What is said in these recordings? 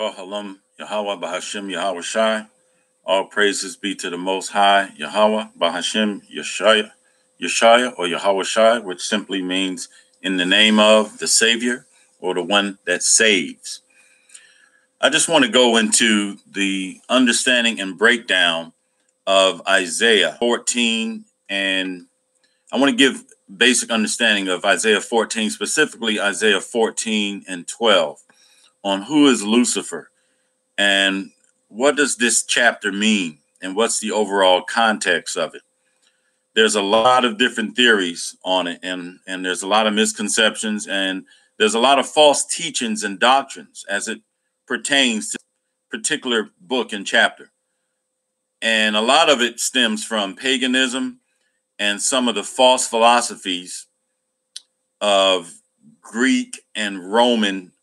Kohalam Yahweh Bahashim Yahweh Shai. All praises be to the Most High Yahweh Bahashim Yeshaya or Yahweh Shai, which simply means in the name of the Savior or the one that saves. I just want to go into the understanding and breakdown of Isaiah 14, and I want to give basic understanding of Isaiah 14, specifically Isaiah 14 and 12, on who is Lucifer and what does this chapter mean and what's the overall context of it. There's a lot of different theories on it, and there's a lot of misconceptions, and there's a lot of false teachings and doctrines as it pertains to a particular book and chapter. And a lot of it stems from paganism and some of the false philosophies of Greek and Roman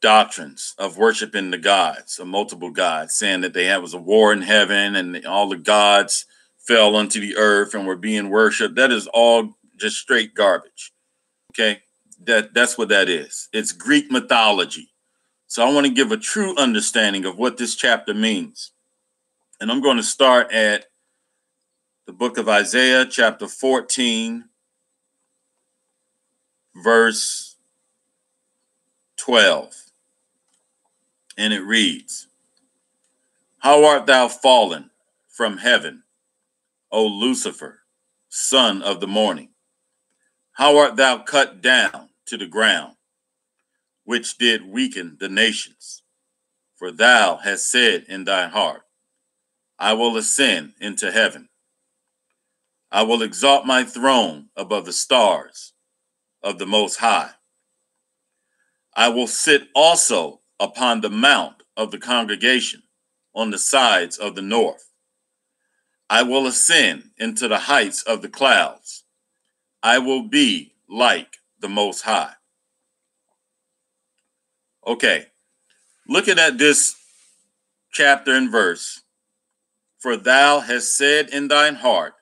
doctrines of worshiping the gods, of multiple gods, saying that there was a war in heaven and all the gods fell onto the earth and were being worshipped. That is all just straight garbage. Okay, that's what that is. It's Greek mythology. So I want to give a true understanding of what this chapter means. And I'm going to start at the book of Isaiah, chapter 14, verse 12. And it reads, "How art thou fallen from heaven, O Lucifer, son of the morning? How art thou cut down to the ground, which did weaken the nations? For thou hast said in thine heart, I will ascend into heaven. I will exalt my throne above the stars of the Most High. I will sit also upon the mount of the congregation on the sides of the north. I will ascend into the heights of the clouds. I will be like the Most High." Okay, looking at this chapter and verse, "For thou hast said in thine heart,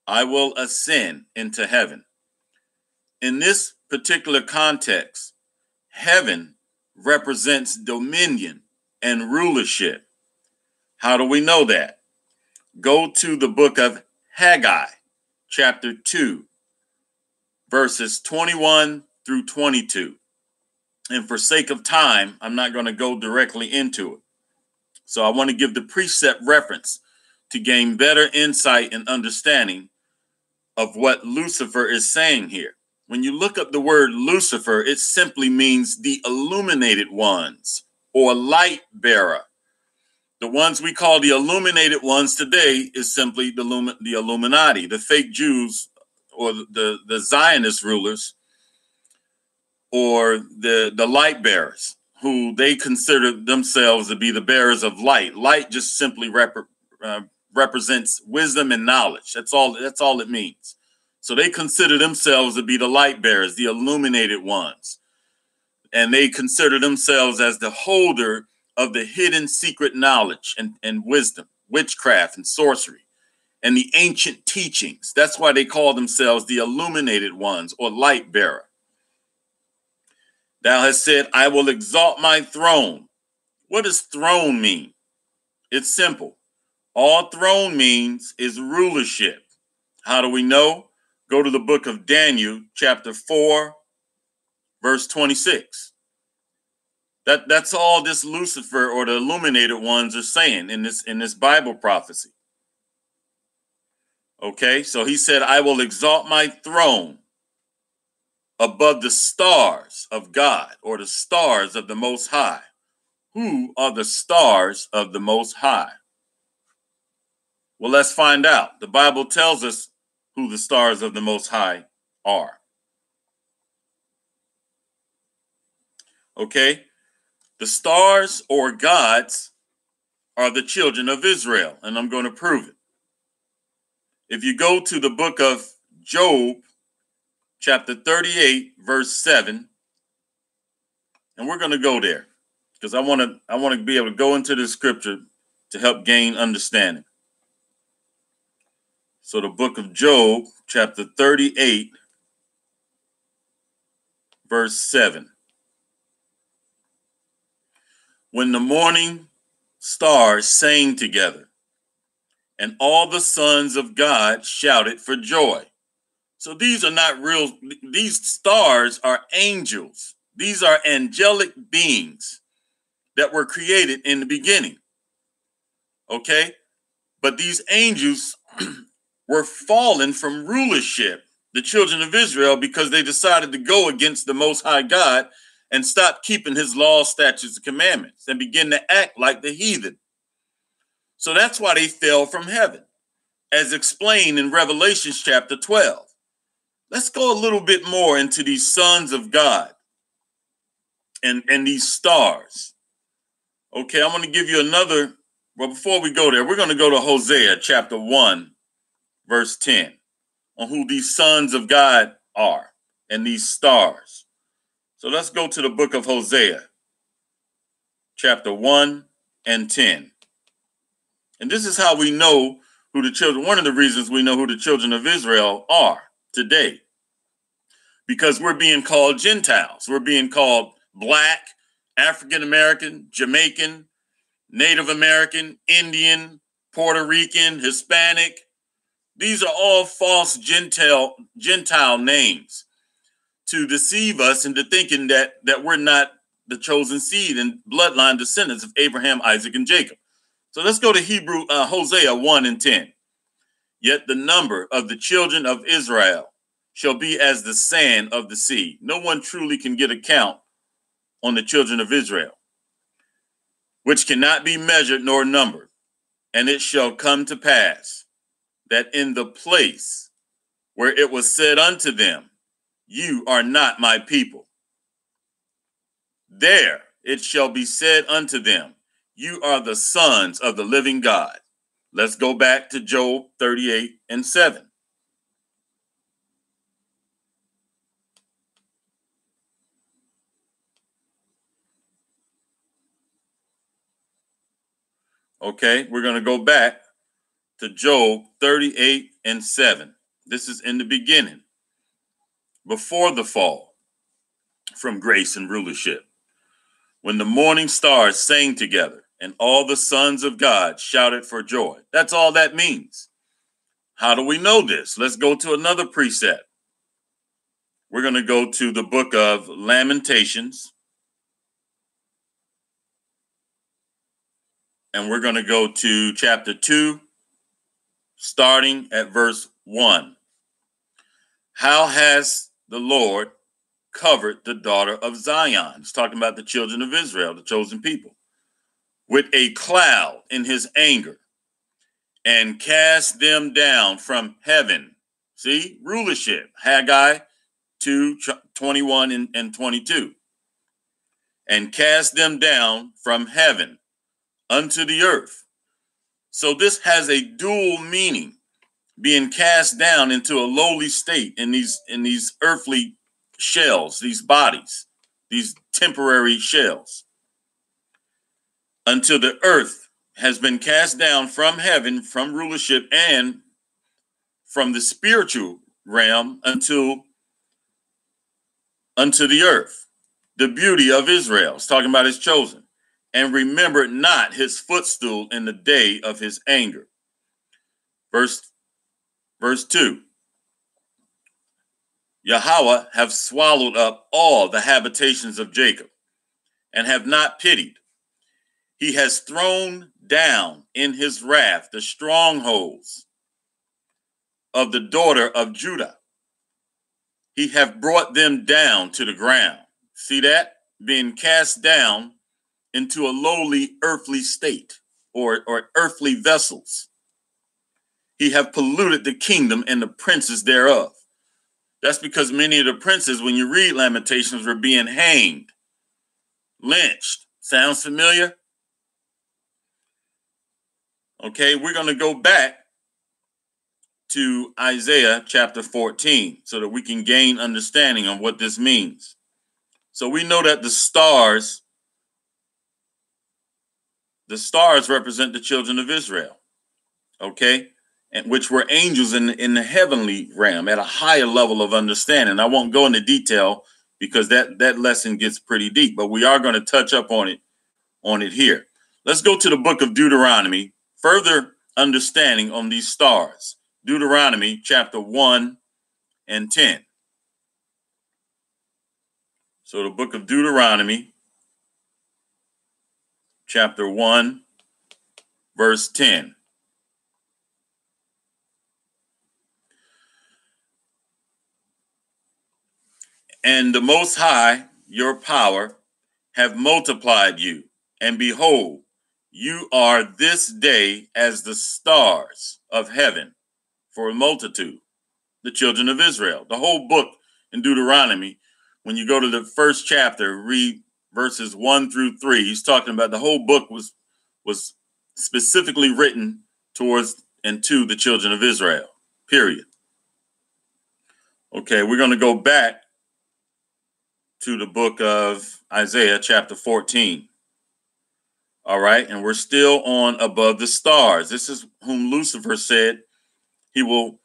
I will ascend into heaven." In this particular context, heaven represents dominion and rulership. How do we know that? Go to the book of Haggai, chapter 2, verses 21 through 22. And for sake of time, I'm not going to go directly into it. So I want to give the precept reference to gain better insight and understanding of what Lucifer is saying here. When you look up the word Lucifer, it simply means the illuminated ones or light bearer. The ones we call the illuminated ones today is simply the Illuminati, the fake Jews or the Zionist rulers, or the light bearers, who they consider themselves to be the bearers of light. Light just simply represents wisdom and knowledge. That's all it means. So they consider themselves to be the light bearers, the illuminated ones. And they consider themselves as the holder of the hidden secret knowledge and wisdom, witchcraft and sorcery, and the ancient teachings. That's why they call themselves the illuminated ones or light bearer. Thou hast said, I will exalt my throne. What does throne mean? It's simple. All throne means is rulership. How do we know? Go to the book of Daniel, chapter 4, verse 26. That's all this Lucifer or the illuminated ones are saying in this Bible prophecy. Okay, so he said, I will exalt my throne above the stars of God, or the stars of the Most High. Who are the stars of the Most High? Well, let's find out. The Bible tells us who the stars of the Most High are. Okay, the stars or gods are the children of Israel, and I'm going to prove it. If you go to the book of Job, chapter 38, verse 7, and we're going to go there because I want to be able to go into the scripture to help gain understanding. So the book of Job, chapter 38, verse 7. when the morning stars sang together, and all the sons of God shouted for joy. So these are not real, these stars are angels. These are angelic beings that were created in the beginning. Okay? But these angels were fallen from rulership, the children of Israel, because they decided to go against the Most High God and stop keeping his laws, statutes, and commandments and begin to act like the heathen. So that's why they fell from heaven, as explained in Revelation chapter 12. Let's go a little bit more into these sons of God and these stars. Okay, I'm going to give you another. Well, before we go there, we're going to go to Hosea chapter 1, verse 10, on who these sons of God are and these stars. So let's go to the book of Hosea, chapter 1 and 10. And this is how we know who the children, one of the reasons we know who the children of Israel are today. Because we're being called Gentiles. We're being called Black, African American, Jamaican, Native American, Indian, Puerto Rican, Hispanic. These are all false Gentile names to deceive us into thinking that we're not the chosen seed and bloodline descendants of Abraham, Isaac, and Jacob. So let's go to Hosea 1 and 10. Yet the number of the children of Israel shall be as the sand of the sea. No one truly can get a count on the children of Israel, which cannot be measured nor numbered. And it shall come to pass that in the place where it was said unto them, you are not my people, there it shall be said unto them, you are the sons of the living God. Let's go back to Job 38 and 7. Okay, we're going to go back to Job 38 and 7. This is in the beginning, before the fall from grace and rulership. When the morning stars sang together and all the sons of God shouted for joy. That's all that means. How do we know this? Let's go to another precept. We're going to go to the book of Lamentations. And we're going to go to chapter 2, starting at verse 1. How has the Lord covered the daughter of Zion? It's talking about the children of Israel, the chosen people, with a cloud in his anger, and cast them down from heaven. See, rulership, Haggai 2:21 and 22. And cast them down from heaven unto the earth. So this has a dual meaning, being cast down into a lowly state in these earthly shells, these bodies, these temporary shells, until the earth has been cast down from heaven, from rulership, and from the spiritual realm unto the earth. The beauty of Israel, it's talking about his chosen, and remembered not his footstool in the day of his anger. Verse 2. Yahweh have swallowed up all the habitations of Jacob, and have not pitied. He has thrown down in his wrath the strongholds of the daughter of Judah. He have brought them down to the ground. See that? Being cast down into a lowly earthly state, or earthly vessels. He have polluted the kingdom and the princes thereof. That's because many of the princes, when you read Lamentations, were being hanged, lynched. Sounds familiar? Okay, we're going to go back to Isaiah chapter 14 so that we can gain understanding on what this means. So we know that the stars represent the children of Israel, okay, and which were angels in the heavenly realm at a higher level of understanding. I won't go into detail because that lesson gets pretty deep, but we are going to touch up on it on it here. Let's go to the book of Deuteronomy, further understanding on these stars. Deuteronomy chapter 1 and 10. So the book of Deuteronomy chapter 1 verse 10. And the Most High, your power, have multiplied you, and behold, you are this day as the stars of heaven for a multitude, the children of Israel. The whole book in Deuteronomy, when you go to the first chapter, read verses 1 through 3, he's talking about the whole book was specifically written towards and to the children of Israel, period. Okay, we're going to go back to the book of Isaiah chapter 14. All right, and we're still on above the stars. This is whom Lucifer said he will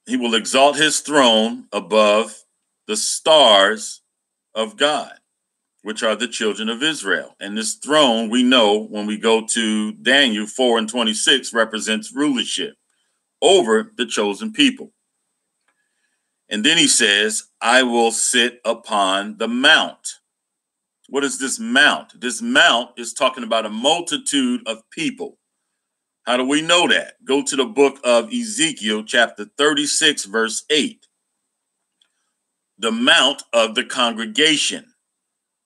exalt his throne above the stars of God, which are the children of Israel. And this throne, we know when we go to Daniel 4 and 26, represents rulership over the chosen people. And then he says, I will sit upon the mount. What is this mount? This mount is talking about a multitude of people. How do we know that? Go to the book of Ezekiel, chapter 36, verse 8. The mount of the congregation.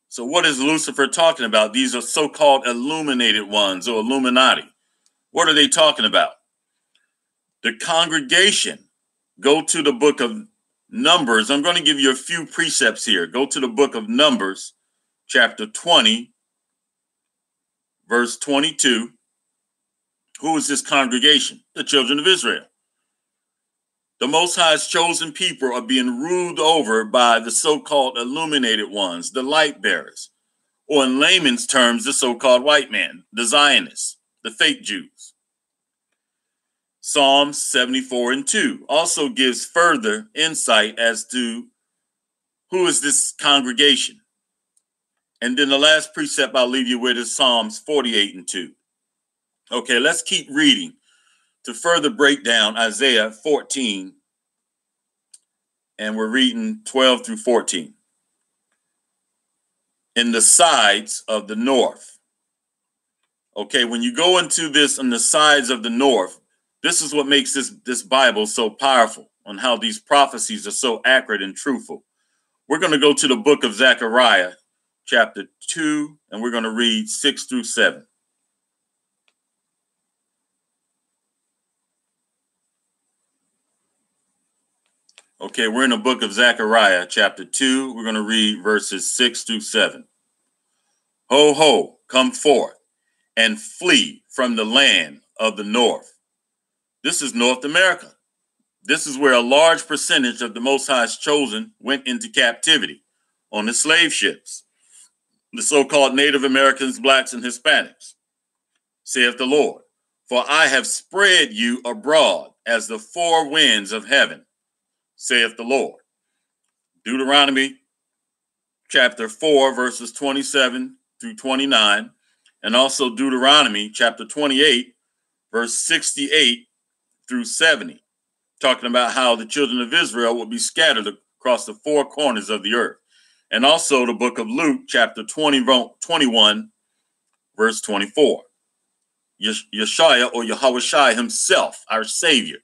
So what is Lucifer talking about? These are so-called illuminated ones or Illuminati. What are they talking about? The congregation. Go to the book of Numbers. I'm going to give you a few precepts here. Go to the book of Numbers, chapter 20, verse 22. Who is this congregation? The children of Israel. The Most High's chosen people are being ruled over by the so-called illuminated ones, the light bearers, or in layman's terms, the so-called white man, the Zionists, the fake Jews. Psalms 74 and 2 also gives further insight as to who is this congregation. And then the last precept I'll leave you with is Psalms 48 and 2. Okay, let's keep reading to further break down Isaiah 14, and we're reading 12 through 14. In the sides of the north. Okay, when you go into this on the sides of the north, this is what makes this Bible so powerful on how these prophecies are so accurate and truthful. We're going to go to the book of Zechariah, chapter 2, and we're going to read 6 through 7. Okay, we're in the book of Zechariah, chapter 2. We're going to read verses 6 through 7. Ho, ho, come forth and flee from the land of the north. This is North America. This is where a large percentage of the Most High's chosen went into captivity on the slave ships, the so-called Native Americans, blacks, and Hispanics, saith the Lord. For I have spread you abroad as the four winds of heaven, saith the Lord. Deuteronomy chapter 4, verses 27 through 29, and also Deuteronomy chapter 28, verse 68 through 70, talking about how the children of Israel will be scattered across the four corners of the earth. And also the book of Luke chapter 21, verse 24. Yeshua or Yahushua himself, our Savior,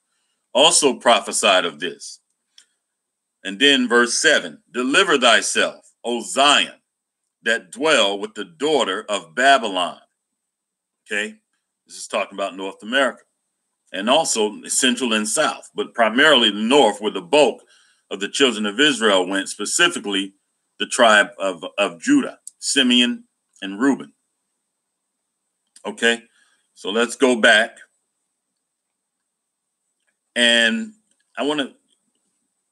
also prophesied of this. And then verse 7, deliver thyself, O Zion, that dwell with the daughter of Babylon. Okay, this is talking about North America and also Central and South, but primarily the North, where the bulk of the children of Israel went, specifically the tribe of Judah, Simeon and Reuben. Okay, so let's go back. And I want to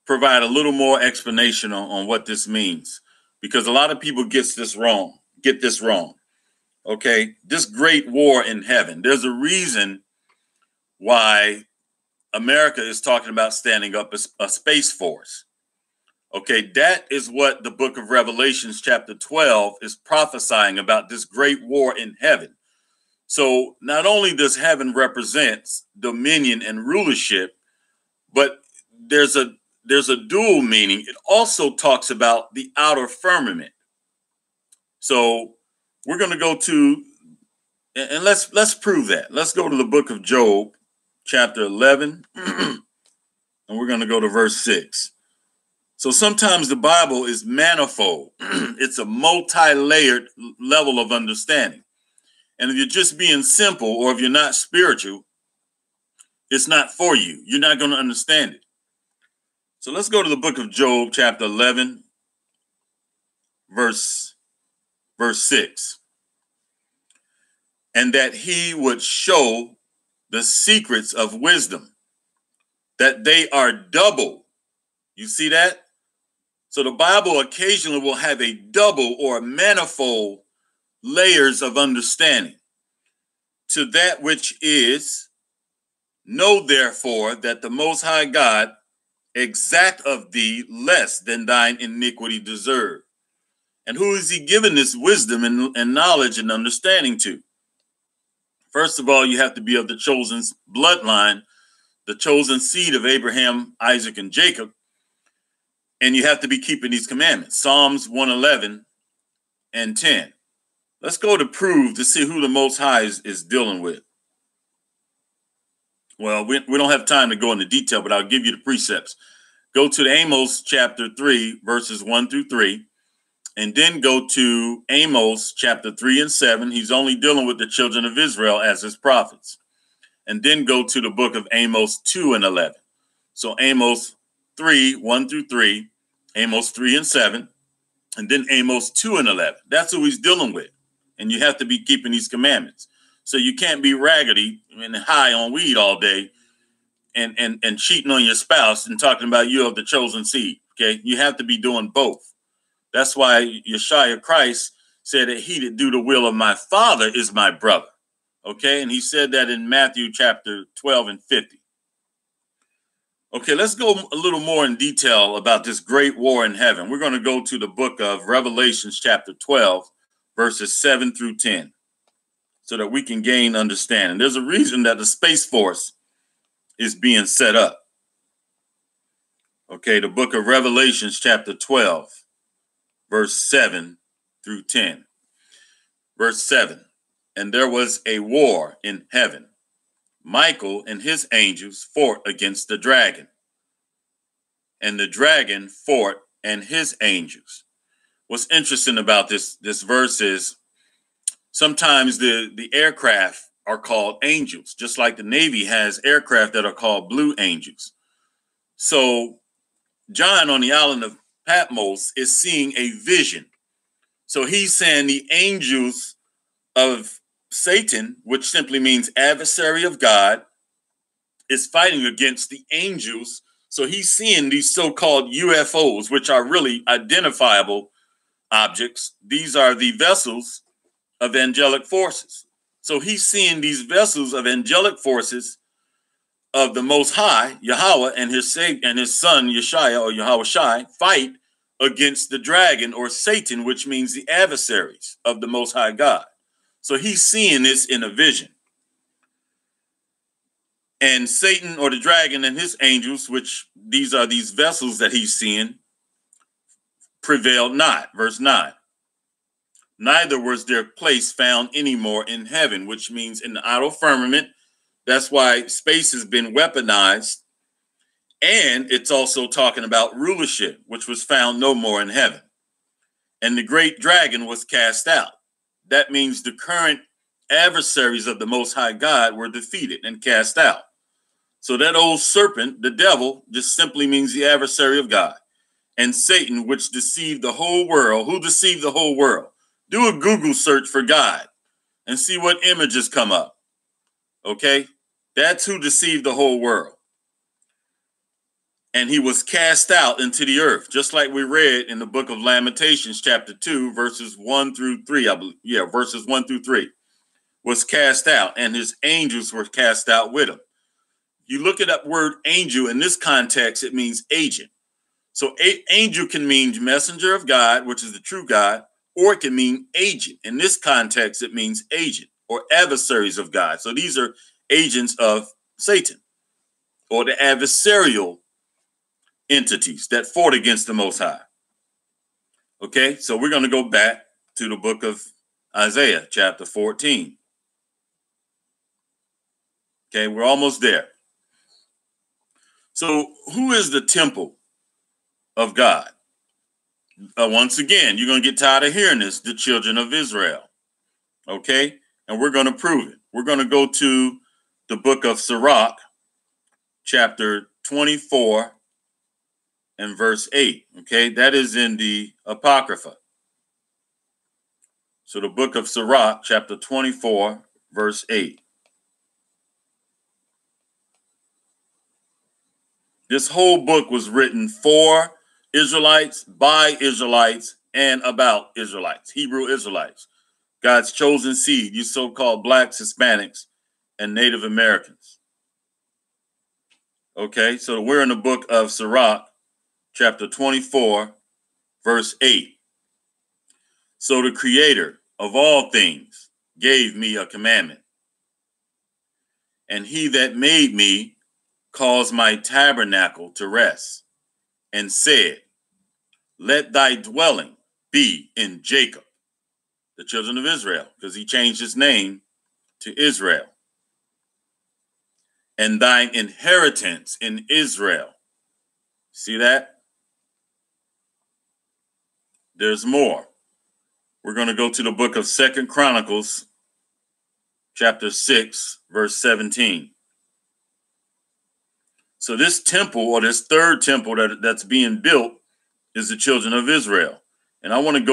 provide a little more explanation on what this means, because a lot of people get this wrong. Okay, this great war in heaven, there's a reason why America is talking about standing up a space force. Okay, that is what the book of Revelations chapter 12 is prophesying about, this great war in heaven. So not only does heaven represent dominion and rulership, but there's a dual meaning. It also talks about the outer firmament. So we're going to go to, and let's prove that. Let's go to the book of Job, chapter 11, and we're going to go to verse 6. So sometimes the Bible is manifold. It's a multi-layered level of understanding. And if you're just being simple, or if you're not spiritual, it's not for you. You're not going to understand it. So let's go to the book of Job, chapter 11, verse 6. And that he would show the secrets of wisdom, that they are double. You see that? So the Bible occasionally will have a double or a manifold layers of understanding. To that which is, know therefore that the Most High God exact of thee less than thine iniquity deserve. And who is he giving this wisdom and knowledge and understanding to? First of all, you have to be of the chosen bloodline, the chosen seed of Abraham, Isaac, and Jacob. And you have to be keeping these commandments. Psalms 111 and 10. Let's go to prove to see who the Most High is dealing with. Well, we don't have time to go into detail, but I'll give you the precepts. Go to Amos chapter 3, verses 1 through 3, and then go to Amos chapter 3 and 7. He's only dealing with the children of Israel as his prophets. And then go to the book of Amos 2 and 11. So Amos 3, 1 through 3, Amos 3 and 7, and then Amos 2 and 11. That's who he's dealing with. And you have to be keeping these commandments. So you can't be raggedy and high on weed all day and cheating on your spouse and talking about you of the chosen seed. Okay, you have to be doing both. That's why Yeshua Christ said that he that do the will of my Father is my brother. Okay, and he said that in Matthew chapter 12 and 50. Okay, let's go a little more in detail about this great war in heaven. We're going to go to the book of Revelations chapter 12, verses 7 through 10, so that we can gain understanding. There's a reason that the Space Force is being set up. Okay, the book of Revelations chapter 12, verse 7 through 10. Verse 7, and there was a war in heaven. Michael and his angels fought against the dragon, and the dragon fought and his angels. What's interesting about this verse is sometimes the aircraft are called angels, just like the Navy has aircraft that are called blue angels. So John on the island of Patmos is seeing a vision. So he's saying the angels of Satan, which simply means adversary of God, is fighting against the angels. So he's seeing these so-called UFOs, which are really identifiable objects. These are the vessels of angelic forces. So he's seeing these vessels of angelic forces of the Most High, Yahweh, and his son, Yeshua, or Yahweh Shai, fight against the dragon, or Satan, which means the adversaries of the Most High God. So he's seeing this in a vision. And Satan, or the dragon, and his angels, which these are these vessels that he's seeing, prevailed not. Verse 9. Neither was their place found anymore in heaven, which means in the outer firmament. That's why space has been weaponized. And it's also talking about rulership, which was found no more in heaven. And the great dragon was cast out. That means the current adversaries of the Most High God were defeated and cast out. So that old serpent, the devil, just simply means the adversary of God. And Satan, which deceived the whole world. Who deceived the whole world? Do a Google search for God and see what images come up. Okay? That's who deceived the whole world. And he was cast out into the earth, just like we read in the book of Lamentations, chapter 2, verses 1 through 3, I believe. Yeah, verses 1 through 3. Was cast out, and his angels were cast out with him. You look at that word angel in this context, it means agent. So angel can mean messenger of God, which is the true God, or it can mean agent. In this context, it means agent or adversaries of God. So these are agents of Satan or the adversarial entities that fought against the Most High. Okay, so we're going to go back to the book of Isaiah, chapter 14. Okay, we're almost there. So who is the temple of God? Once again, you're going to get tired of hearing this, the children of Israel. Okay, and we're going to prove it. We're going to go to the book of Sirach, chapter 24 and verse 8. Okay, that is in the Apocrypha. So the book of Sirach, chapter 24, verse 8. This whole book was written for Israelites, by Israelites, and about Israelites, Hebrew Israelites, God's chosen seed, you so-called blacks, Hispanics, and Native Americans. Okay, so we're in the book of Sirach, chapter 24, verse 8. So the creator of all things gave me a commandment, and he that made me caused my tabernacle to rest, and said, let thy dwelling be in Jacob, the children of Israel, because he changed his name to Israel, and thine inheritance in Israel. See that? There's more. We're going to go to the book of 2 Chronicles, chapter 6, verse 17. So this temple, or this third temple that's being built, is the children of Israel. And I want to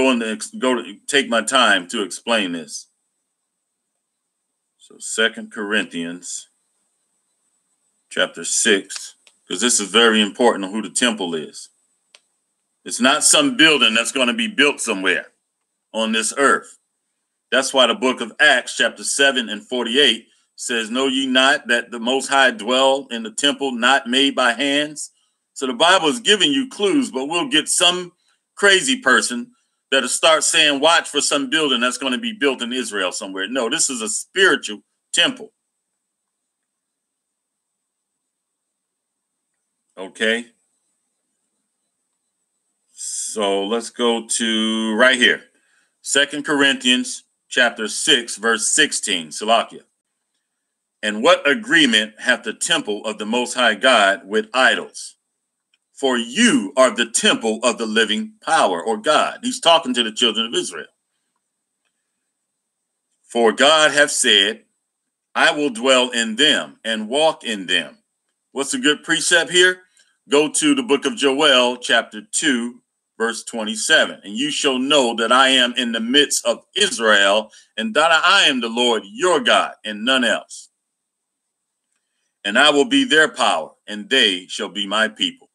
go take my time to explain this. So 2 Corinthians chapter 6, because this is very important on who the temple is. It's not some building that's going to be built somewhere on this earth. That's why the book of Acts chapter 7 and 48 says, know ye not that the Most High dwell in the temple not made by hands? So the Bible is giving you clues, but we'll get some crazy person that'll start saying, watch for some building that's going to be built in Israel somewhere. No, this is a spiritual temple. Okay. So let's go to right here. 2 Corinthians chapter 6, verse 16, Salakia. And what agreement hath the temple of the Most High God with idols? For you are the temple of the living power, or God. He's talking to the children of Israel. For God hath said, I will dwell in them and walk in them. What's a good precept here? Go to the book of Joel, chapter 2, verse 27. And you shall know that I am in the midst of Israel, and that I am the Lord your God, and none else. And I will be their power, and they shall be my people.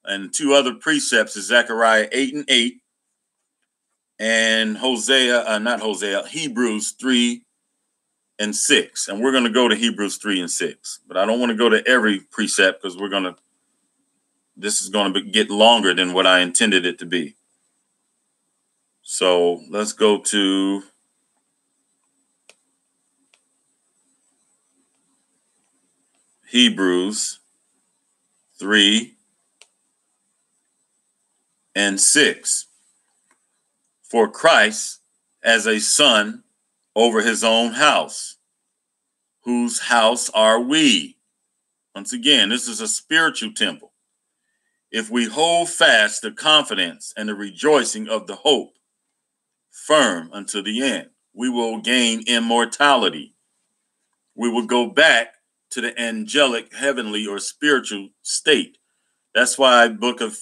And two other precepts is Zechariah 8 and 8, and Hebrews 3 and 6. And we're going to go to Hebrews 3 and 6. But I don't want to go to every precept, because this is going to get longer than what I intended it to be. So let's go to Hebrews 3 and 6. For Christ as a son over his own house, whose house are we? Once again, this is a spiritual temple. If we hold fast the confidence and the rejoicing of the hope firm unto the end, we will gain immortality. We will go back to the angelic, heavenly, or spiritual state. That's why book of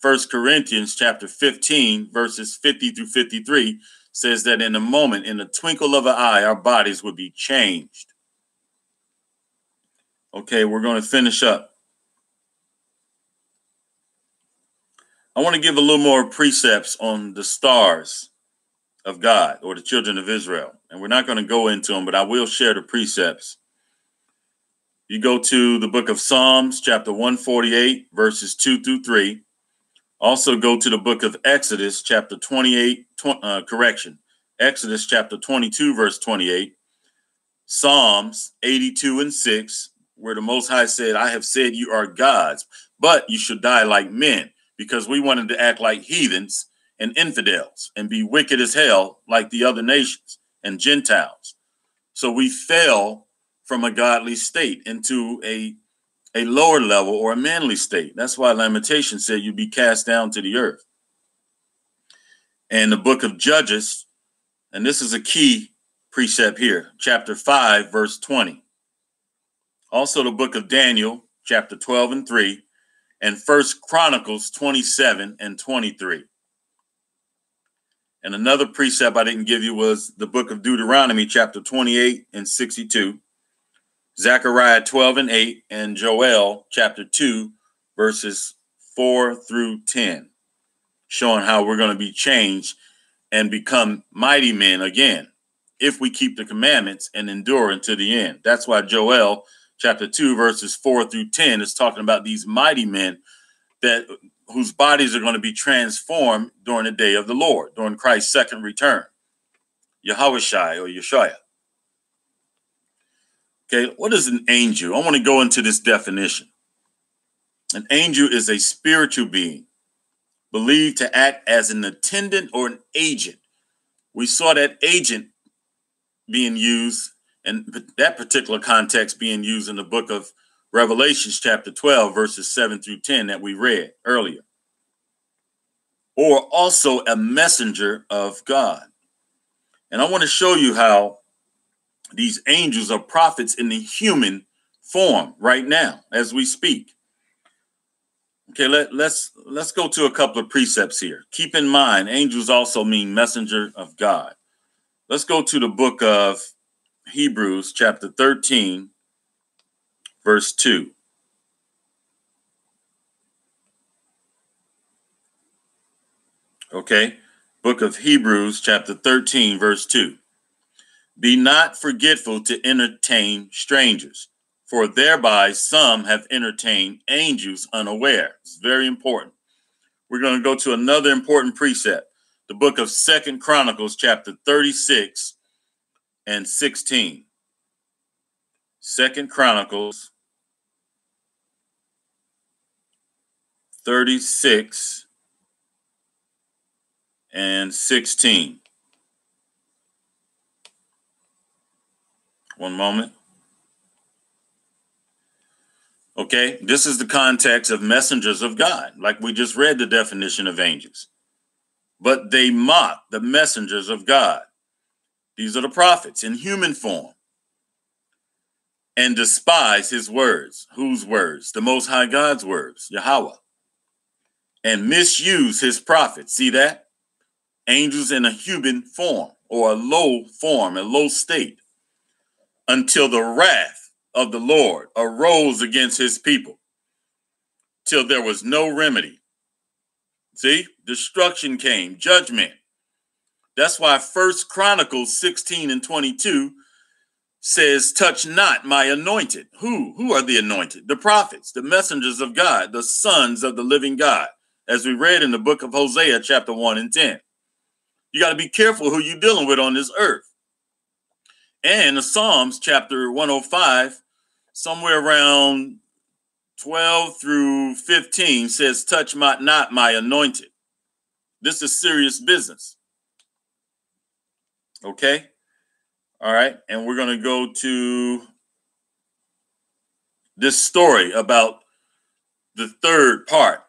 1 Corinthians chapter 15, verses 50 through 53 says that in a moment, in the twinkle of an eye, our bodies will be changed. Okay, we're going to finish up. I want to give a little more precepts on the stars of God, or the children of Israel. And we're not going to go into them, but I will share the precepts. You go to the book of Psalms, chapter 148, verses 2 through 3. Also go to the book of Exodus, chapter 28, Exodus chapter 22, verse 28, Psalms 82 and 6, where the Most High said, I have said you are gods, but you should die like men, because we wanted to act like heathens and infidels and be wicked as hell like the other nations and Gentiles. So we fell from a godly state into a lower level or a manly state. That's why Lamentations said you'd be cast down to the earth. And the book of Judges, and this is a key precept here, chapter 5, verse 20. Also the book of Daniel, chapter 12 and 3, and First Chronicles 27 and 23. And another precept I didn't give you was the book of Deuteronomy, chapter 28 and 62, Zechariah 12 and 8, and Joel, chapter 2, verses 4 through 10, showing how we're going to be changed and become mighty men again if we keep the commandments and endure until the end. That's why Joel, chapter 2, verses 4 through 10 is talking about these mighty men whose bodies are going to be transformed during the day of the Lord, during Christ's second return. Yahushai or Yeshua. Okay, what is an angel? I want to go into this definition. An angel is a spiritual being believed to act as an attendant or an agent. We saw that agent being used, and that particular context being used in the book of Revelations, chapter 12, verses 7 through 10 that we read earlier. Or also a messenger of God. And I want to show you how these angels are prophets in the human form right now as we speak. Okay, let's go to a couple of precepts here. Keep in mind, angels also mean messenger of God. Let's go to the book of Hebrews, chapter 13, verse 2. Okay, book of Hebrews, chapter 13, verse 2. Be not forgetful to entertain strangers, for thereby some have entertained angels unaware. It's very important. We're going to go to another important precept, the book of Second Chronicles, chapter 36 and 16. Second Chronicles 36 and 16. One moment. Okay, this is the context of messengers of God, like we just read the definition of angels. But they mock the messengers of God. These are the prophets in human form. And despise his words. Whose words? The Most High God's words, Yahweh. And misuse his prophets. See that? Angels in a human form or a low form, a low state. Until the wrath of the Lord arose against his people. Till there was no remedy. See? Destruction came, judgment. That's why First Chronicles 16 and 22 says, touch not my anointed. Who are the anointed? The prophets, the messengers of God, the sons of the living God, as we read in the book of Hosea, chapter 1 and 10. You got to be careful who you're dealing with on this earth. And the Psalms, chapter 105, somewhere around 12 through 15 says, touch not my anointed. This is serious business. Okay? All right. And we're going to go to this story about the third part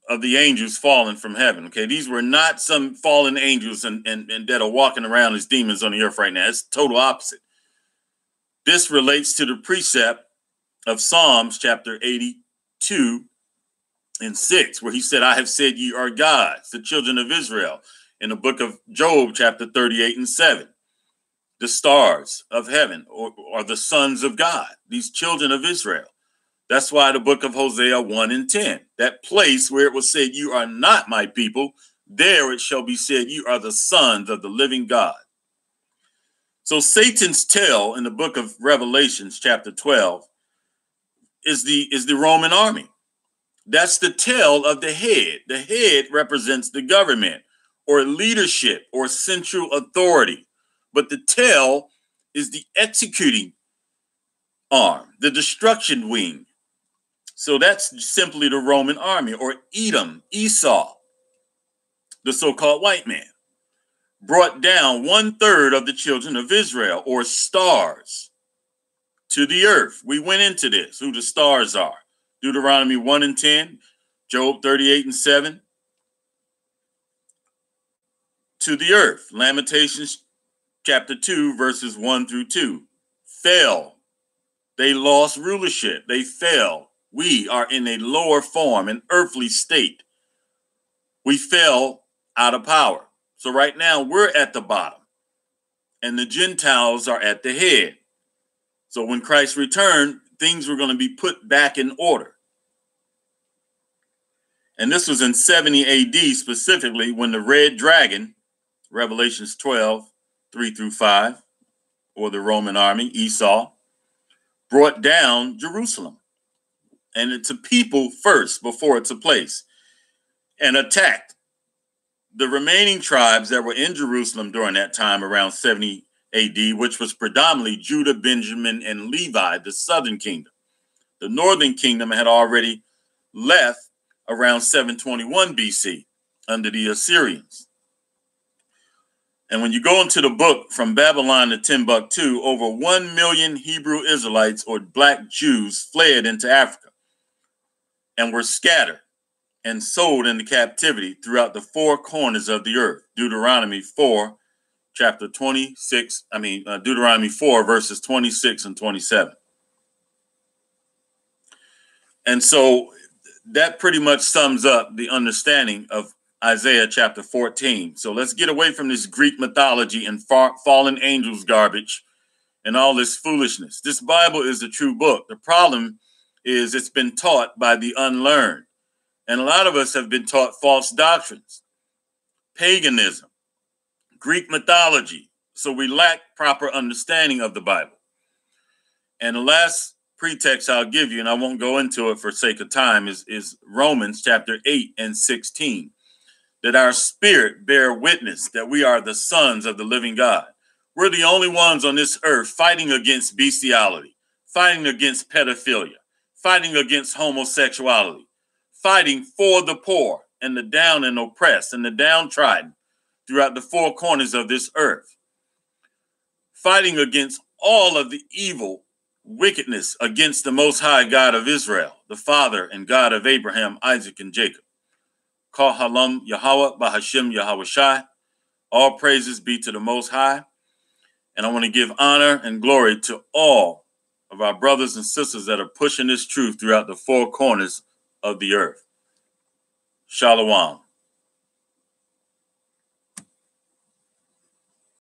of the angels falling from heaven. Okay. These were not some fallen angels and that are walking around as demons on the earth right now. It's total opposite. This relates to the precept of Psalms chapter 82 and 6, where he said, I have said ye are gods, the children of Israel. In the book of Job, chapter 38 and 7, the stars of heaven are the sons of God, these children of Israel. That's why the book of Hosea 1 and 10, that place where it was said, you are not my people, there it shall be said, you are the sons of the living God. So Satan's tail in the book of Revelations, chapter 12, is the Roman army. That's the tail of the head. The head represents the government or leadership or central authority. But the tail is the executing arm, the destruction wing. So that's simply the Roman army, or Edom, Esau, the so-called white man, brought down 1/3 of the children of Israel, or stars, to the earth. We went into this, who the stars are. Deuteronomy 1 and 10, Job 38 and 7. To the earth. Lamentations chapter 2, verses 1 through 2. Fell. They lost rulership. They fell. We are in a lower form, an earthly state. We fell out of power. So right now we're at the bottom and the Gentiles are at the head. So when Christ returned, things were going to be put back in order. And this was in 70 AD specifically, when the red dragon, Revelations 12, 3 through 5, or the Roman army, Esau, brought down Jerusalem. And it's a people first before it's a place, and attacked the remaining tribes that were in Jerusalem during that time, around 70 AD, which was predominantly Judah, Benjamin, and Levi, the southern kingdom. The northern kingdom had already left around 721 BC under the Assyrians. And when you go into the book From Babylon to Timbuktu, over 1 million Hebrew Israelites, or black Jews, fled into Africa and were scattered and sold into captivity throughout the four corners of the earth. Deuteronomy 4, Deuteronomy 4, verses 26 and 27. And so that pretty much sums up the understanding of Isaiah chapter 14. So let's get away from this Greek mythology and fallen angels garbage and all this foolishness. This Bible is a true book. The problem is it's been taught by the unlearned. And a lot of us have been taught false doctrines, paganism, Greek mythology. So we lack proper understanding of the Bible. And the last pretext I'll give you, and I won't go into it for sake of time, is Romans chapter 8 and 16. That our spirit bear witness that we are the sons of the living God. We're the only ones on this earth fighting against bestiality, fighting against pedophilia, fighting against homosexuality, fighting for the poor and the down and oppressed and the downtrodden throughout the four corners of this earth, fighting against all of the evil wickedness against the Most High God of Israel, the Father and God of Abraham, Isaac, and Jacob. Kol Halam Yahweh Bahashim Yahweh Shai. All praises be to the Most High. And I want to give honor and glory to all of our brothers and sisters that are pushing this truth throughout the four corners of the earth. Shalom.